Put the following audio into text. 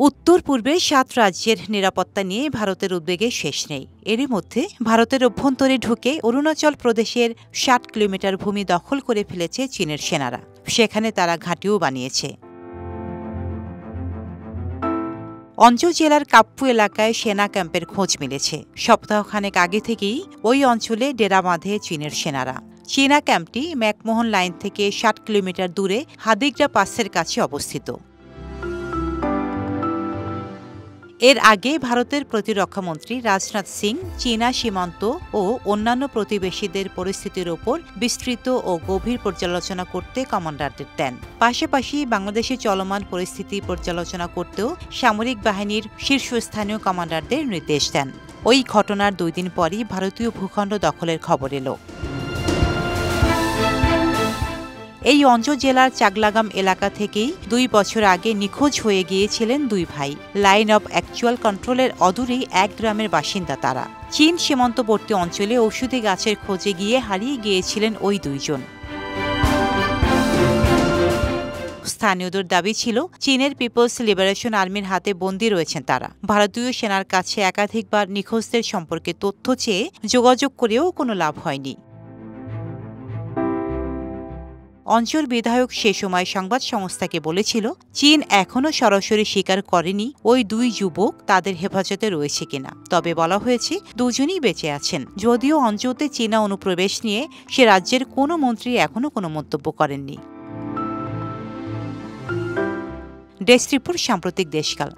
উত্তর পূর্বের ৭ রাজ্যের নিরাপত্তা নিয়ে ভারতের উদ্বেগের শেষ নেই। এরই মধ্যে ভারতের অভ্যন্তরে ঢুকে অরুণাচল প্রদেশের ৬০ কিলোমিটার ভূমি দখল করে ফেলেছে চীনের সেনারা। সেখানে তারা ঘাঁটিও বানিয়েছে। অঞ্জো জেলার কাপ্পু এলাকায় সেনা ক্যাম্পের খোঁজ মিলেছে। সপ্তাহখানেক আগে থেকেই ওই অঞ্চলে ডেরা বাঁধে চীনের সেনারা। চীনা ক্যাম্পটি ম্যাকমোহন লাইন থেকে ৬০ কিলোমিটার দূরে হাদিগ্রা পাসের কাছে অবস্থিত। এর আগে ভারতের প্রতিরক্ষামন্ত্রী রাজনাথ সিং চীনা সীমান্ত ও অন্যান্য প্রতিবেশীদের পরিস্থিতির ওপর বিস্তৃত ও গভীর পর্যালোচনা করতে কমান্ডারদের দেন। পাশাপাশি বাংলাদেশে চলমান পরিস্থিতি পর্যালোচনা করতেও সামরিক বাহিনীর শীর্ষস্থানীয় কমান্ডারদের নির্দেশ দেন। ওই ঘটনার ২ দিন পরই ভারতীয় ভূখণ্ড দখলের খবর এলো। এই অঞ্জো জেলার চাগলাগাম এলাকা থেকেই ২ বছর আগে নিখোঁজ হয়ে গিয়েছিলেন ২ ভাই। লাইন অব অ্যাকচুয়াল কন্ট্রোলের অদূরেই এক গ্রামের বাসিন্দা তারা। চীন সীমান্তবর্তী অঞ্চলে ঔষধি গাছের খোঁজে গিয়ে হারিয়ে গিয়েছিলেন ওই ২ জন। স্থানীয়দের দাবি ছিল চীনের পিপলস লিবারেশন আর্মির হাতে বন্দী রয়েছেন তারা। ভারতীয় সেনার কাছে একাধিকবার নিখোঁজদের সম্পর্কে তথ্য চেয়ে যোগাযোগ করেও কোনো লাভ হয়নি। অঞ্চল বিধায়ক সে সময় সংবাদ সংস্থাকে বলেছিল, চীন এখনও সরাসরি স্বীকার করেনি ওই ২ যুবক তাদের হেফাজতে রয়েছে কিনা। তবে বলা হয়েছে দুজনই বেঁচে আছেন। যদিও অঞ্চলতে চীনা অনুপ্রবেশ নিয়ে সে রাজ্যের কোনো মন্ত্রী এখনও কোনো মন্তব্য করেননি। ডেস্ক রিপোর্ট, সাম্প্রতিক দেশকাল।